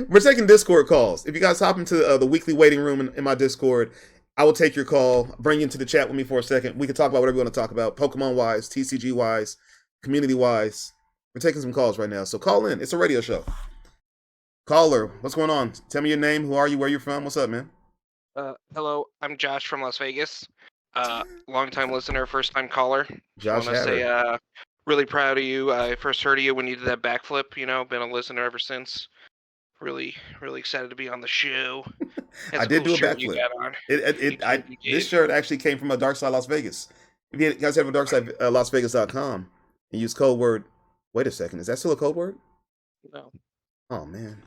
We're taking Discord calls. If you guys hop into the weekly waiting room in my Discord, I will take your call, bring you into the chat with me for a second. We can talk about whatever you want to talk about, Pokemon wise, TCG wise, community wise. We're taking some calls right now, so call in. It's a radio show. Caller, what's going on? Tell me your name. Who are you? Where you from? What's up, man? Hello, I'm Josh from Las Vegas. Long-time listener, first-time caller. Just Josh want to say, Hatter. really proud of you. I first heard of you when you did that backflip. Been a listener ever since. Really, really excited to be on the show. I That's a did cool do a shirt you backflip. got on. You This did. shirt actually came from a Dark Side Las Vegas. If you guys have a Dark Side LasVegas.com and use code word. Wait a second, is that still a code word? No, Oh man.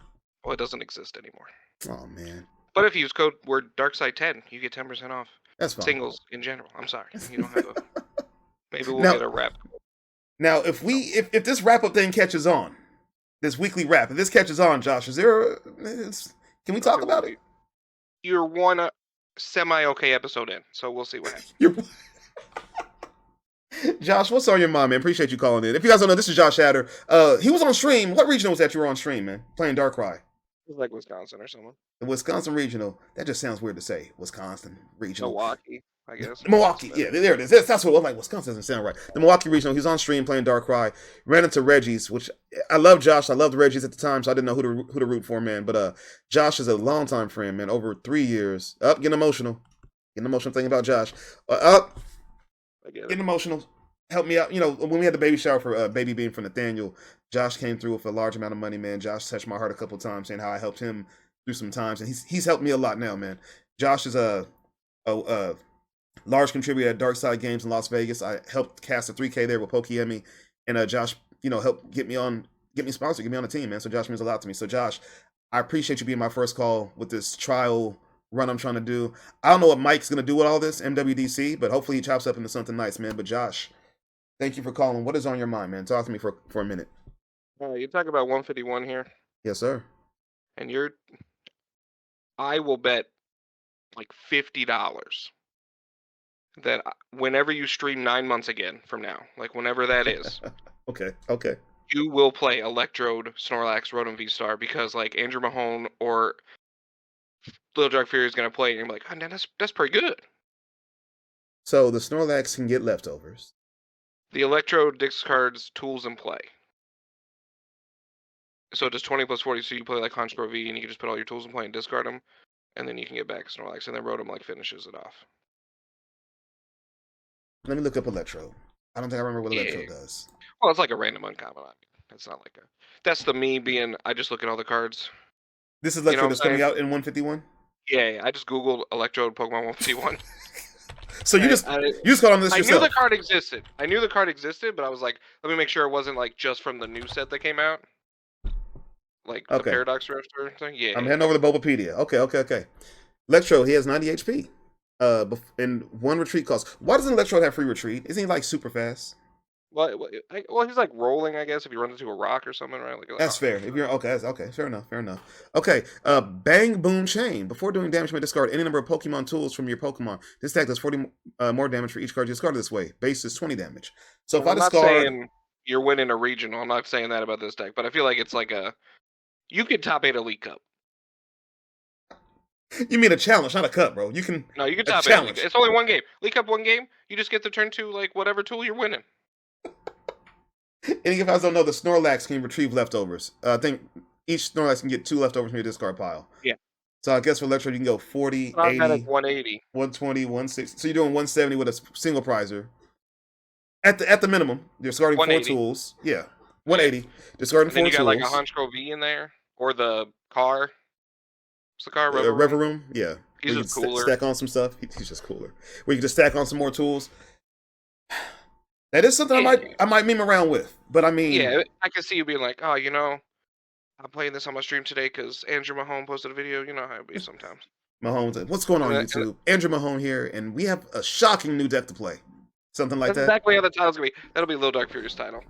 well, it doesn't exist anymore. Oh man. But if you use code word DarkSide10, you get 10% off. That's fine. Singles in general. I'm sorry, you don't have a. Maybe we'll Now, get a rep. now, if this wrap up thing catches on, this weekly wrap, if this catches on, Josh, can we talk about it? You're one semi-okay episode in, so we'll see what happens. Josh, what's on your mind, man? Appreciate you calling in. If you guys don't know, this is Josh Hatter. He was on stream. What regional was that you were on stream, man? Playing Darkrai. It was like Wisconsin or something. The Wisconsin regional. That just sounds weird to say. Wisconsin regional. Milwaukee, I guess. Milwaukee. Yeah, there it is. That's what it was like. Wisconsin doesn't sound right. The Milwaukee regional. He was on stream playing Darkrai. Ran into Reggie's, which I love Josh. I loved Reggie's at the time, so I didn't know who to root for, man. But Josh is a longtime friend, man. Over 3 years. Getting emotional. Getting emotional thinking about Josh. Getting emotional. Help me out. When we had the baby shower for Baby Beam for Nathaniel, Josh came through with a large amount of money, man. Josh touched my heart a couple of times, saying how I helped him through some times, and he's helped me a lot now, man. Josh is a large contributor at Dark Side Games in Las Vegas. I helped cast a 3K there with Pokemon, and Josh, helped get me sponsored, get me on the team, man. So Josh means a lot to me. So Josh, I appreciate you being my first call with this trial run I'm trying to do. I don't know what Mike's gonna do with all this MWDC, but hopefully he chops up into something nice, man. But Josh, thank you for calling. What is on your mind, man? Talk to me for a minute. You talk about 151 here, Yes, sir. and I will bet like $50 that whenever you stream 9 months again from now, like whenever that is, Okay. you will play Electrode, Snorlax, Rotom V-Star because like Andrew Mahone or Little Dark Fury is gonna play, and you're like, oh, man, that's pretty good. So the Snorlax can get leftovers. The Electrode discards tools in play. So it does 20 plus 40, so you play like Honchkrow V, and you can just put all your tools in play and discard them, and then you can get back Snorlax, and then Rotom like finishes it off. Let me look up Electro. I don't think I remember what Electro does. Well, it's like a random uncommon. I mean, it's not like a. That's the me being. I just look at all the cards. This is Electro that's coming out in 151. Yeah, I just googled Electrode Pokemon 151. So you just got on this yourself. I knew the card existed. But I was like, let me make sure it wasn't like just from the new set that came out. Like the Paradox Rift or something. Yeah. I'm heading over to Bulbapedia. Okay. Electro, he has 90 HP. And 1 retreat cost. Why doesn't Electro have free retreat? Isn't he like super fast? Well, he's like rolling, I guess, if he runs into a rock or something, right? That's fair. If you're okay, fair enough. Okay, Bang Boom Chain. Before doing damage, you may discard any number of Pokemon tools from your Pokemon. This deck does 40 more damage for each card you discard this way. Base is 20 damage. So if I discard, I'm not saying you're winning a regional. I'm not saying that about this deck, but I feel like it's like you could top 8 Elite Cup. You mean a challenge, not a cup, bro. You can top 8. It's only one game. Elite Cup, one game. You just get to turn to like whatever tool you're winning. And if you guys don't know, the Snorlax can retrieve leftovers. I think each Snorlax can get 2 leftovers from your discard pile. Yeah. So I guess for Electro, you can go 40, 80, 180, 120, 160. So you're doing 170 with a single prizer. At the minimum, you're discarding 4 tools. Yeah, 180. Discarding 4 tools. And then you got like a Honchkrow V in there, or the car. What's the car? Reverum? Yeah. He's just cooler. Stack on some stuff. He's just cooler. Where you can just stack on some more tools. That is something I might meme around with, but I mean, yeah, I can see you being like, oh, I'm playing this on my stream today because Andrew Mahone posted a video. You know how it be sometimes. Mahone, what's going on YouTube? Andrew Mahone here, and we have a shocking new deck to play. Something like that. Exactly how the title's gonna be. That'll be Little Dark Fury's title.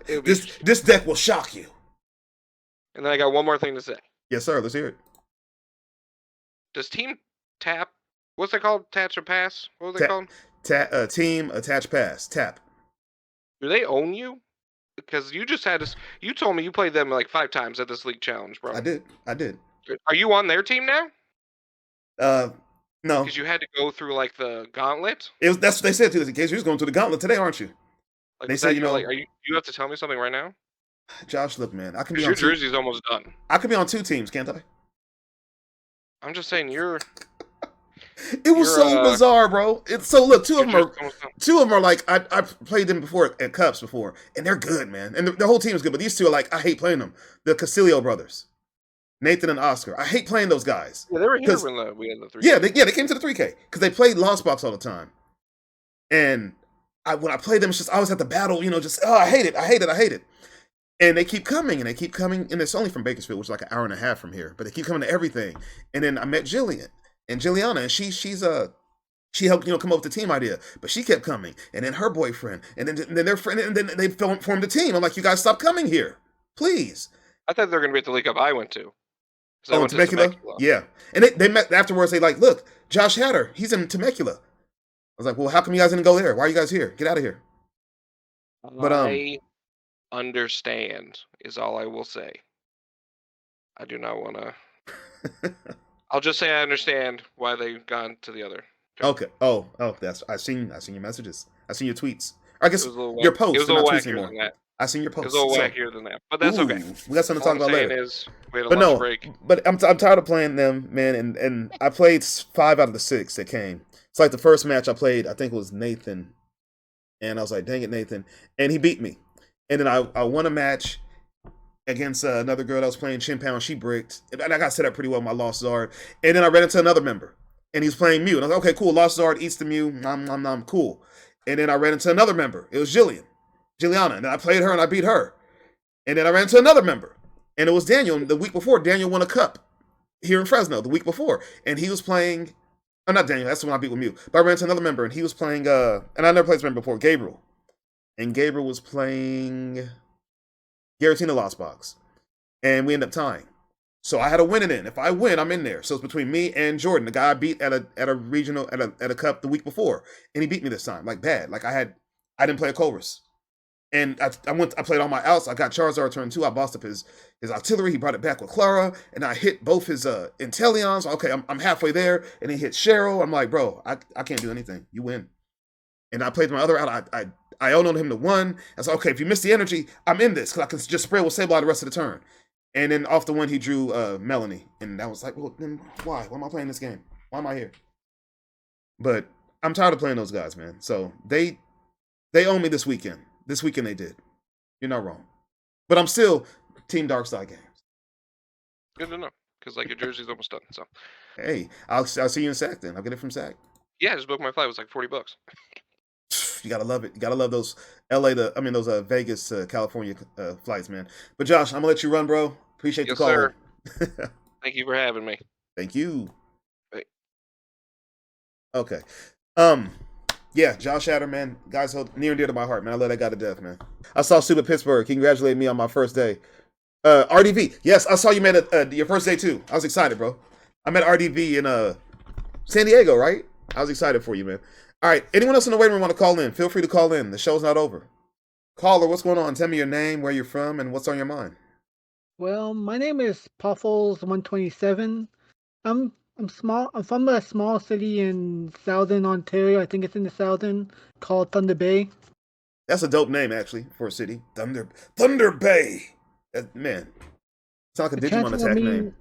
This deck will shock you. And then I got one more thing to say. Yes, sir. Let's hear it. Does Team Tap? What's it called? Attach or Pass? What was it called? Team Attach Pass. Tap. Do they own you? because you just had us. You told me you played them like 5 times at this league challenge, bro. I did. Are you on their team now? No. Because you had to go through like the gauntlet. That's what they said to us. In case you're just going through the gauntlet today, aren't you? Like, They was said, that your like? Are you have to tell me something right now? Josh, look, man, I can be Because on your two. jersey's almost done. I could be on 2 teams, can't I? I'm just saying you're. It was so bizarre, bro. It's so look, two of them are like I played them before at Cups before, and they're good, man. And the whole team is good, but these two are like I hate playing them. The Casilio brothers, Nathan and Oscar. I hate playing those guys. Yeah, they were here when we had the 3K. Yeah, they came to the 3K because they played Lost Box all the time. And when I played them, it's just I always have to battle, just I hate it. And they keep coming, and it's only from Bakersfield, which is like an hour and a half from here. But they keep coming to everything. And then I met Jillian and Jilliana, and she helped come up with the team idea, but she kept coming, and then her boyfriend, and then their friend, and then they formed a team. I'm like, you guys stop coming here, please. I thought they were gonna be at the league up I went to. Oh, Temecula? Yeah. And they met afterwards. They like, look, Josh Hatter, he's in Temecula. I was like, well, how come you guys didn't go there? Why are you guys here? Get out of here. But I understand is all I will say. I do not want to. I'll just say I understand why they've gone to the other. Okay. Oh, that's I seen your messages. I seen your tweets. I guess your posts. It was a little wackier than that. I seen your posts. It was a little wackier than that, but that's okay. We got something to talk about later. We had a lunch break. But I'm tired of playing them, man. And I played 5 out of the 6 that came. It's like the first match I played, I think it was Nathan, and I was like, dang it, Nathan, and he beat me. And then I won a match against another girl that was playing Chin Pound. She bricked, and I got set up pretty well. My Lost Zard, and then I ran into another member, and he's playing Mew. And I was like, okay, cool. Lost Zard eats the Mew. Nom, cool. And then I ran into another member. It was Juliana, and I played her and I beat her. And then I ran into another member, and it was Daniel. And the week before, Daniel won a cup here in Fresno. The week before, and he was playing. Oh, not Daniel. That's the one I beat with Mew. But I ran into another member, and he was playing. And I never played this member before, Gabriel. And Gabriel was playing Garatina Lost Box. And we ended up tying. So I had to win it in. If I win, I'm in there. So it's between me and Jordan, the guy I beat at a regional at a cup the week before. And he beat me this time, like bad. Like I didn't play a chorus. And I played all my outs. I got Charizard turn 2. I bossed up his artillery. He brought it back with Clara. And I hit both his Inteleons. Okay, I'm halfway there. And he hit Cheryl. I'm like, bro, I can't do anything. You win. And I played my other out. I owned him to 1. I said, okay, if you miss the energy, I'm in this. Because I can just spread with Sableye the rest of the turn. And then off the 1, he drew Melanie. And I was like, well, then why? Why am I playing this game? Why am I here? But I'm tired of playing those guys, man. So they own me this weekend. This weekend they did. You're not wrong. But I'm still Team Darkside Games. Good to know. Because like your jersey's almost done. So hey, I'll see you in SAC then. I'll get it from SAC. Yeah, I just booked my flight. It was like $40. You gotta love it. You gotta love those those Vegas to California flights, man. But Josh, I'm gonna let you run, bro. Appreciate the call. Sir. Thank you for having me. Thank you. Hey. Okay. Yeah, Josh Hatter, man. Guys, near and dear to my heart, man. I love that guy to death, man. I saw Stupid Pittsburgh. He congratulated me on my first day. RDV. Yes, I saw you, man, at your first day, too. I was excited, bro. I met RDV in San Diego, right? I was excited for you, man. All right, anyone else in the waiting room want to call in? Feel free to call in. The show's not over. Caller, what's going on? Tell me your name, where you're from, and what's on your mind. Well, my name is Puffles 127. I'm small. I'm from a small city in southern Ontario. I think it's in the southern, called Thunder Bay. That's a dope name, actually, for a city. Thunder Bay. Man, it's like a Digimon attack name.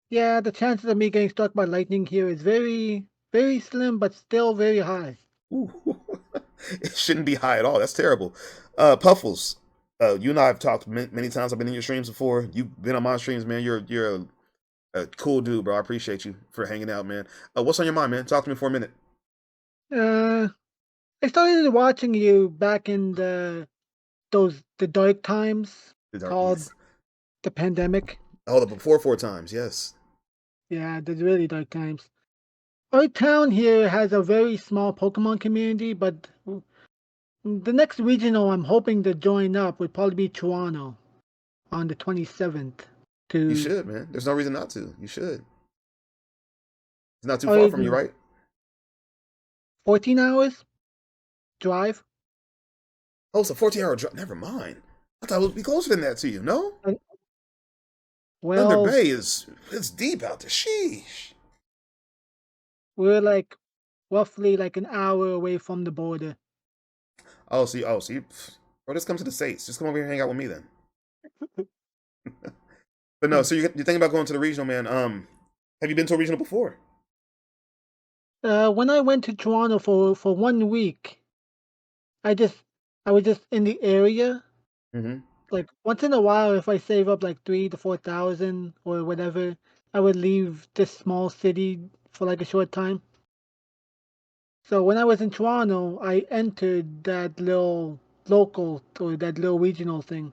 Yeah, the chances of me getting struck by lightning here is very, very slim, but still very high. Ooh. It shouldn't be high at all. That's terrible. Puffles, you and I have talked many times. I've been in your streams before. You've been on my streams, man. You're a cool dude, bro. I appreciate you for hanging out, man. What's on your mind, man? Talk to me for a minute. I started watching you back in the dark times called the pandemic. Oh, the before 4 times, yes. Yeah, the really dark times. Our town here has a very small Pokemon community, but the next regional I'm hoping to join up would probably be Toronto on the 27th. You should, man. There's no reason not to. You should. It's not too far from you, right? 14 hours drive. Oh, it's a 14-hour drive. Never mind. I thought it would be closer than that to you. No, I, Thunder well, Bay it's deep out there. Sheesh. we're like roughly like an hour away from the border. Oh, so you, bro, just come to the States. Just come over here and hang out with me then. But no, so you're thinking about going to the regional, man. Have you been to a regional before? When I went to Toronto for 1 week, I just I was just in the area. Mm-hmm. Like once in a while, if I save up like 3 to 4 thousand or whatever, I would leave this small city for like a short time. So when I was in Toronto, I entered that little local or that little regional thing.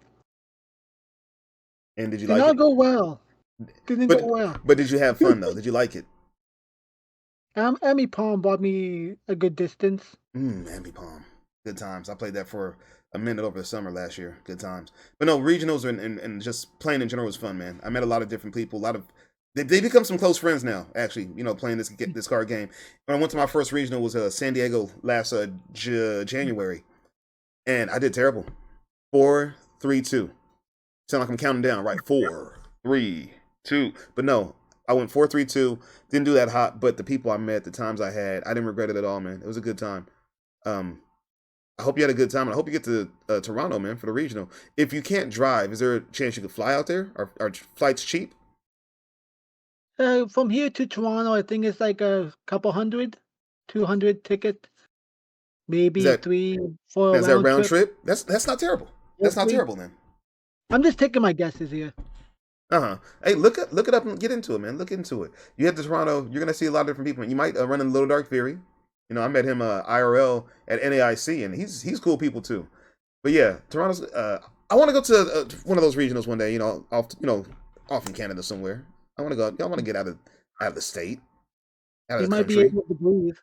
And did you Did like it? not go well. Didn't go But well. but did you have fun though? Did you like it? Emmy Palm bought me a good distance. Ambi Palm. Good times. I played that for a minute over the summer last year. Good times. But no, regionals and just playing in general was fun, man. I met a lot of different people. A lot of they become some close friends now. Actually, playing this card game. When I went to my first regional was San Diego last January, and I did terrible. 4-3-2. Sound like I'm counting down, right? 4-3-2. But no, I went 4-3-2. Didn't do that hot, but the people I met, the times I had, I didn't regret it at all, man. It was a good time. Um, I hope you had a good time, and I hope you get to Toronto, man, for the regional. If you can't drive, is there a chance you could fly out there? Are flights cheap? From here to Toronto, I think it's like a couple hundred, 200 ticket, Is maybe that three for a is that round round trip. trip? That's not terrible. That's not Roughly. terrible, then. I'm just taking my guesses here. Hey, look it up and get into it, man. Look into it. You head to Toronto, you're gonna see a lot of different people. You might run into Little Dark Theory. I met him IRL at NAIC, and he's cool people too. But yeah, Toronto's. I want to go to one of those regionals one day. Off in Canada somewhere. I want to go. I want to get out of the state, out of You the might be country. able to breathe.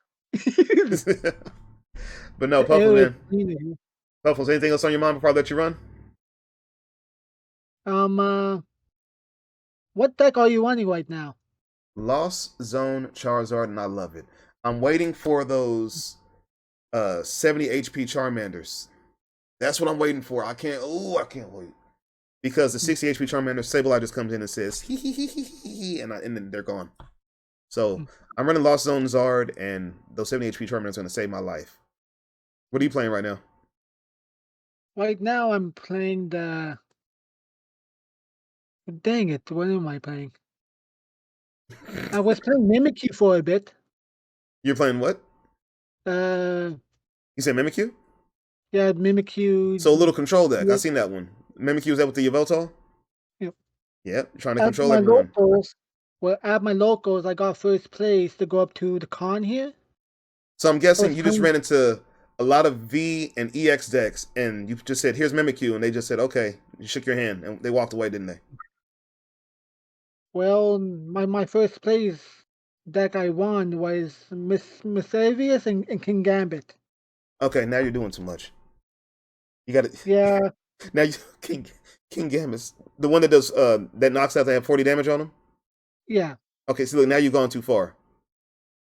But no, The Puffles, air is man. cleaner here. Puffles, anything else on your mind before I let you run? Um, uh, what deck are you running right now? Lost Zone Charizard, and I love it. I'm waiting for those 70 HP Charmanders. That's what I'm waiting for. I can't wait. Because the 60 HP Charmander Sableye just comes in and says hee hee hee hee hee, and then they're gone. So I'm running Lost Zone Zard, and those 70 HP Charmanders are going to save my life. What are you playing right now? Right now, I'm playing the. Dang it! What am I playing? I was playing Mimikyu for a bit. You're playing what? Uh, You said Mimikyu? yeah, Mimikyu. So a little control deck. I Yeah, seen that one. Mimikyu, is that with the Yveltal? yeah. Yep, trying to At control my everyone. locals, at my locals, I got first place to go up to the con here. So I'm I was guessing you just playing. ran into a lot of V and EX decks, and you just said, "Here's Mimikyu," and they just said, "Okay." You shook your hand, and they walked away, didn't they? Well, my first place deck I won was Missavius and King Gambit. Okay, now you're doing too much. You got to Yeah, now. King Gambit, the one that does that knocks out. They have 40 damage on them. yeah. Okay, so look, now you've gone too far.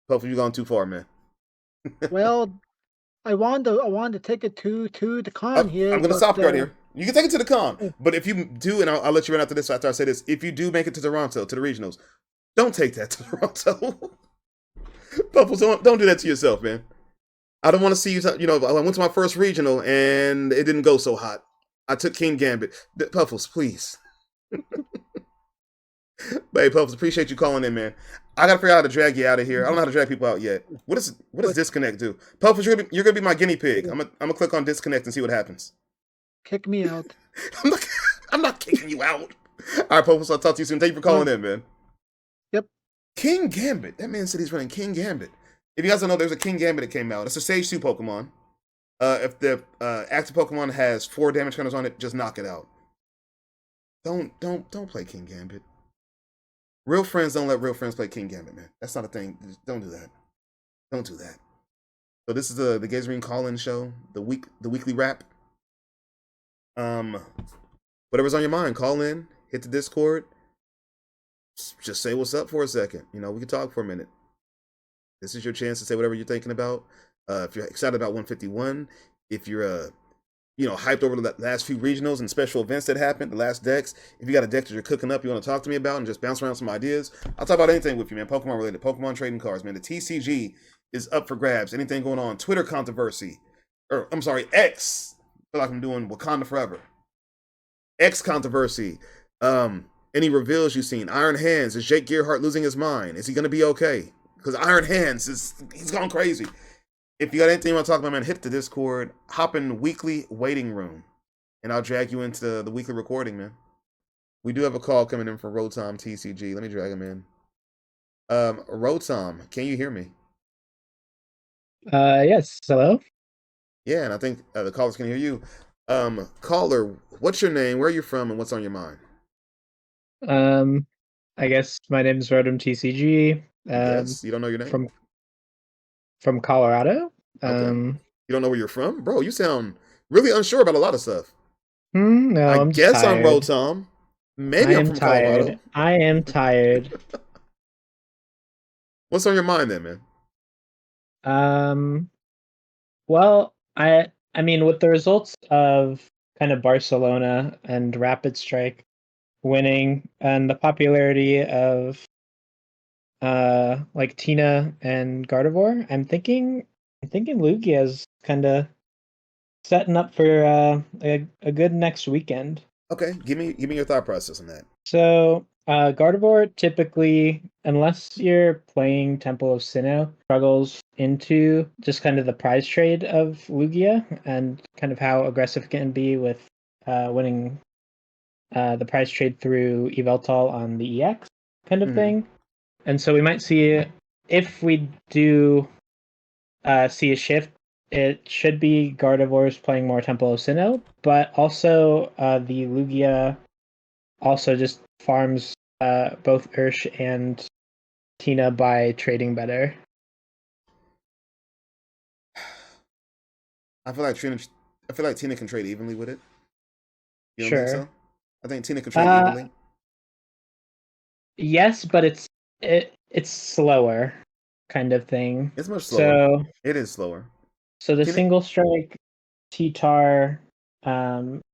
Hopefully, you've gone too far, man. Well, I wanted to take it to the con I'm here, gonna but stop you right here. You can take it to the con, but if you do, and I'll let you run after this. After I say this, if you do make it to Toronto, to the regionals, don't take that to Toronto. Puffles, don't do that to yourself, man. I don't want to see you. I went to my first regional and it didn't go so hot. I took King Gambit. Puffles, please. But hey, Puffles, appreciate you calling in, man. I gotta figure out how to drag you out of here. I don't know how to drag people out yet. What does disconnect do? Puffles, you're gonna be my guinea pig. I'm gonna click on disconnect and see what happens. kick me out. I'm not I'm not kicking you out. All right, Puffles, I'll talk to you soon. Thank you for calling in, man. Yep. King Gambit. That man said he's running King Gambit. If you guys don't know, there's a King Gambit that came out. It's a Stage 2 Pokemon. If the active Pokemon has 4 damage counters on it, just knock it out. Don't play King Gambit. Real friends don't let real friends play King Gambit, man. That's not a thing. Don't do that. Don't do that. So this is the Gazer Beam call-in show, the weekly wrap. Whatever's on your mind, call in, hit the Discord, just say what's up for a second. We can talk for a minute. This is your chance to say whatever you're thinking about. If you're excited about 151, if you're hyped over the last few regionals and special events that happened, the last decks. If you got a deck that you're cooking up, you want to talk to me about and just bounce around some ideas, I'll talk about anything with you, man. Pokemon related, Pokemon trading cards, man. The TCG is up for grabs. Anything going on? Twitter controversy, or I'm sorry, X. I feel like I'm doing Wakanda forever. X controversy. Any reveals you've seen? Iron Hands. Is Jake Gearhart losing his mind? Is he going to be okay? Because Iron Hands he's gone crazy. If you got anything you want to talk about, man, hit the Discord. Hop in weekly waiting room, and I'll drag you into the weekly recording, man. We do have a call coming in from Rotom TCG. Let me drag him in. Rotom, can you hear me? Yes. Hello. Yeah, and I think the callers can hear you. Caller, what's your name? Where are you from? And what's on your mind? I guess my name's Rotom TCG. Yes, you don't know your name? From Colorado. Okay. You don't know where you're from? Bro, you sound really unsure about a lot of stuff. No, I I'm guess tired. I'm Rotom. Maybe I'm from Colorado. I am tired. What's on your mind then, man? Well, I mean, with the results of kind of Barcelona and Rapid Strike winning and the popularity of like Tina and Gardevoir, I'm thinking Lugia's kind of setting up for a good next weekend. Okay, give me your thought process on that. So Gardevoir typically, unless you're playing Temple of Sinnoh, struggles into just kind of the prize trade of Lugia and kind of how aggressive it can be with winning the prize trade through Yveltal on the EX kind of thing. And so we might see, if we do see a shift, it should be Gardevoir's playing more Temple of Sinnoh, but also the Lugia also just farms both Ursh and Tina by trading better. I feel like Tina can trade evenly with it. You don't think so? I think Tina can trade evenly. Yes, but it's slower kind of thing. It's much slower. So it is slower. So the single strike T-Tar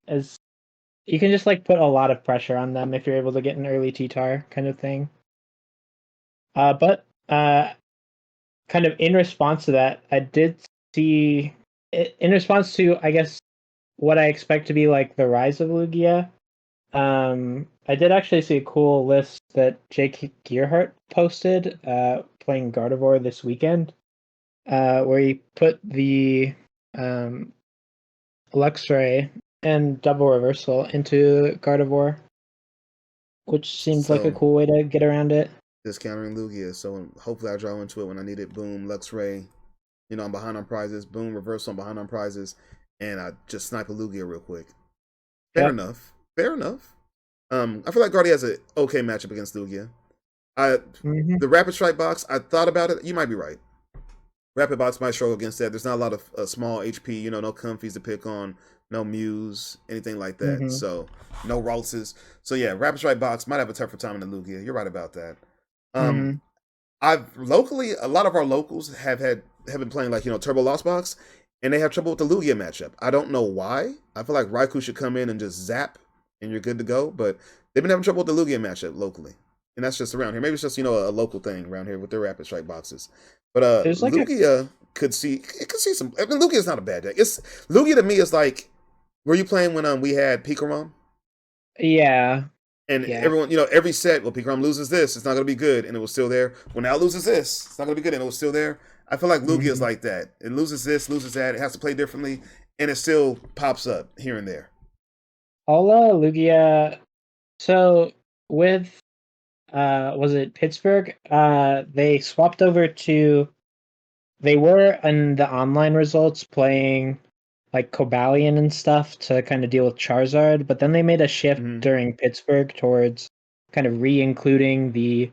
is, you can just like put a lot of pressure on them if you're able to get an early T-Tar kind of thing. But kind of in response to that, I did see, in response to, I guess, what I expect to be like the rise of Lugia, I did actually see a cool list that Jake Gearhart posted playing Gardevoir this weekend, where he put the Luxray and double reversal into Gardevoir, which seems like a cool way to get around it. Discountering Lugia, so hopefully I draw into it when I need it. Boom, Luxray. I'm behind on prizes. Boom, reversal, I'm behind on prizes. And I just snipe a Lugia real quick. Fair enough. I feel like Guardy has an okay matchup against Lugia. The Rapid Strike box, I thought about it. You might be right. Rapid box might struggle against that. There's not a lot of small HP, no Comfies to pick on, no Mews, anything like that. So no Ralses. So yeah, Rapid Strike box might have a tougher time in the Lugia. You're right about that. I've locally, a lot of our locals have been playing like Turbo Lost Box, and they have trouble with the Lugia matchup. I don't know why. I feel like Raikou should come in and just zap, and you're good to go. But they've been having trouble with the Lugia matchup locally, and that's just around here. Maybe it's just a local thing around here with their Rapid Strike boxes. But Lugia could see some. I mean, Lugia's not a bad deck. Lugia to me is like, were you playing when we had Pikarom? Yeah. And everyone, every set, well, Pikarom loses this, it's not going to be good, and it was still there. Well, now it loses this, it's not going to be good, and it was still there. I feel like Lugia is like that. It loses this, loses that, it has to play differently, and it still pops up here and there. Lugia, so with, was it Pittsburgh? They swapped over to, they were in the online results playing like Cobalion and stuff to kind of deal with Charizard, but then they made a shift during Pittsburgh towards kind of re-including the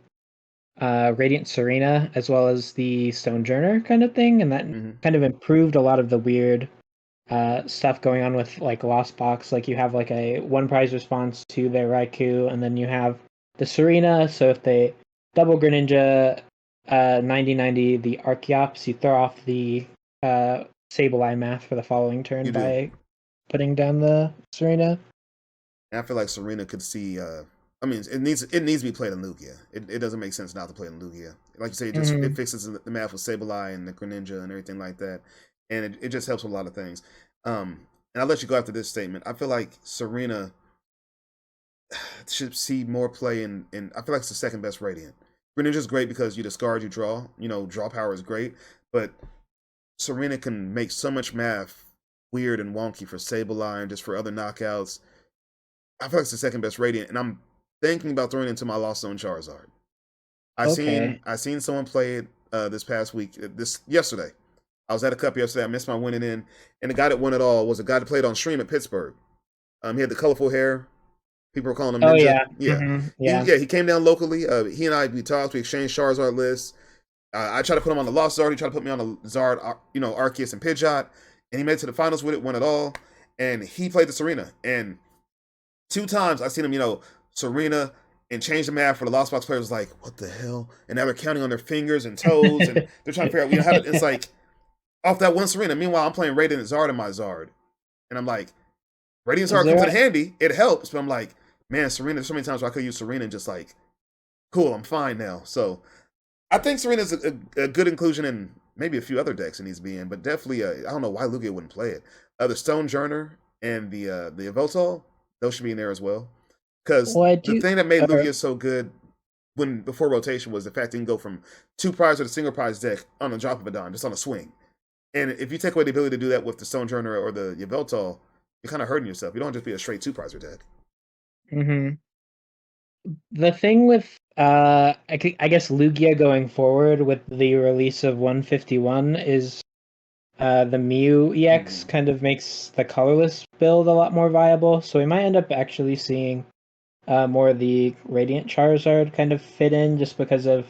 Radiant Serena as well as the Stonejourner kind of thing, and that kind of improved a lot of the weird stuff going on with like Lost Box. Like you have like a one prize response to their Raikou, and then you have the Serena, so if they double Greninja 90-90 the Archeops, you throw off the Sableye math for the following turn by putting down the Serena. And I feel like Serena could see. I mean, it needs to be played in Lugia. It doesn't make sense not to play in Lugia. Like you say, it fixes the math with Sableye and the Greninja and everything like that, and it just helps with a lot of things. And I'll let you go after this statement. I feel like Serena should see more play in I feel like it's the second best Radiant. Greninja's great because you discard, you draw. Draw power is great, but Serena can make so much math weird and wonky for Sableye and just for other knockouts. I feel like it's the second best Radiant, and I'm thinking about throwing it into my Lost Zone Charizard. I seen someone play it this past week, yesterday. I was at a cup yesterday. I missed my winning in, and the guy that won it all was a guy that played on stream at Pittsburgh. He had the colorful hair. People were calling him Ninja. He came down locally. He and we talked. We exchanged Charizard lists. I tried to put him on the Lost Zard. He tried to put me on the Zard, Arceus and Pidgeot, and he made it to the finals with it, won it all. And he played the Serena. And 2 times I seen him, Serena, and change the math for the Lost Box players. Like, what the hell? And now they're counting on their fingers and toes, and they're trying to figure out, how to, it's like off that one Serena. Meanwhile, I'm playing Radiant Zard in my Zard, and I'm like, Radiant Zard comes in handy. It helps, but I'm like, man, Serena. There's so many times where I could use Serena and just like, cool, I'm fine now. So I think Serena's a good inclusion in maybe a few other decks it needs to be in, but definitely, I don't know why Lugia wouldn't play it. The Stonejourner and the Yveltal, those should be in there as well. Because the thing that made Lugia so good before rotation was the fact that you can go from 2 prize to the single prize deck on a drop of a dime, just on a swing. And if you take away the ability to do that with the Stonejourner or the Yveltal, you're kind of hurting yourself. You don't just be a straight 2-prizer deck. The thing with I guess Lugia going forward with the release of 151 is the Mew EX kind of makes the colorless build a lot more viable. So we might end up actually seeing more of the Radiant Charizard kind of fit in, just because of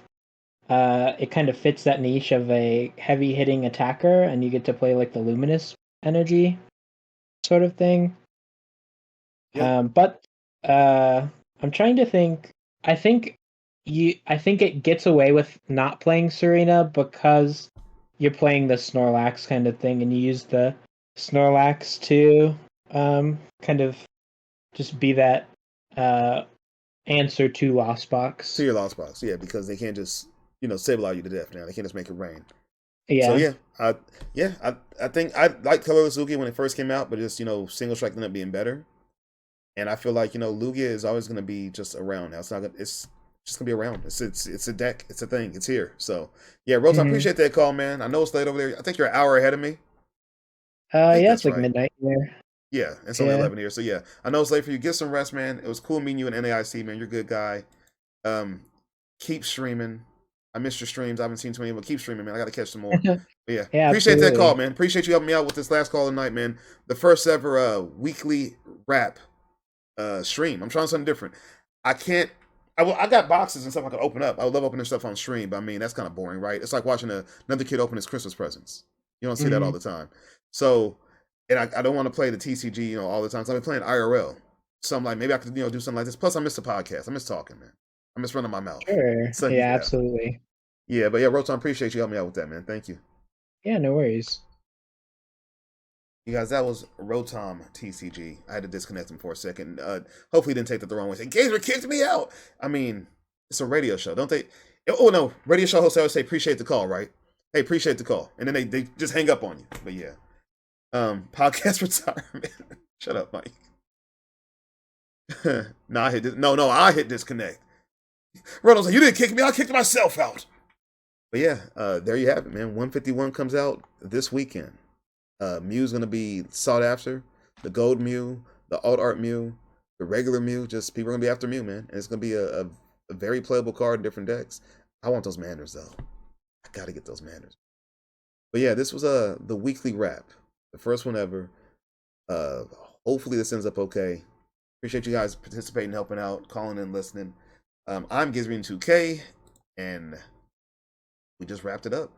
it kind of fits that niche of a heavy hitting attacker, and you get to play like the Luminous energy sort of thing. Yep. But I'm trying to think. I think it gets away with not playing Serena because you're playing the Snorlax kind of thing, and you use the Snorlax to kind of just be that answer to Lost Box. To your Lost Box, yeah, because they can't just Sableye you to death now. They can't just make it rain. Yeah. So I think I liked colorless Lugia when it first came out, but just single strike ended up being better. And I feel like Lugia is always going to be just around now. It's not. It's just gonna be around. It's a deck. It's a thing. It's here. So yeah, Rose, I appreciate that call, man. I know it's late over there. I think you're an hour ahead of me. Yeah, it's like midnight there. Yeah, it's only 11 here. So yeah, I know it's late for you. Get some rest, man. It was cool meeting you in NAIC, man. You're a good guy. Keep streaming. I missed your streams. I haven't seen too many, but keep streaming, man. I got to catch some more. But yeah, appreciate that call, man. Appreciate you helping me out with this last call of the night, man. The first ever weekly rap stream. I'm trying something different. I got boxes and stuff I could open up. I would love opening stuff on stream, but I mean, that's kind of boring, right? It's like watching another kid open his Christmas presents. You don't see that all the time. So, and I don't want to play the TCG, all the time. So I've been playing IRL. So I'm like, maybe I could, do something like this. Plus, I miss the podcast. I miss talking, man. I miss running my mouth. Sure. So, yeah, absolutely. Yeah, but yeah, Rotom, appreciate you helping me out with that, man. Thank you. Yeah, no worries. You guys, that was Rotom TCG. I had to disconnect him for a second. Hopefully he didn't take that the wrong way. Say, Gazer kicked me out. I mean, it's a radio show. Don't they? Oh, no. Radio show hosts always say, appreciate the call, right? Hey, appreciate the call. And then they just hang up on you. But yeah. Podcast retirement. Shut up, Mike. I hit disconnect. Rotom's like, you didn't kick me. I kicked myself out. But yeah, there you have it, man. 151 comes out this weekend. Mew's going to be sought after. The gold Mew, the alt art Mew, the regular Mew. Just people are going to be after Mew, man. And it's going to be a very playable card in different decks. I want those manners, though. I got to get those manners. But yeah, this was the weekly wrap. The first one ever. Hopefully this ends up okay. Appreciate you guys participating, helping out, calling in, listening. I'm Gazer Beam2k, and we just wrapped it up.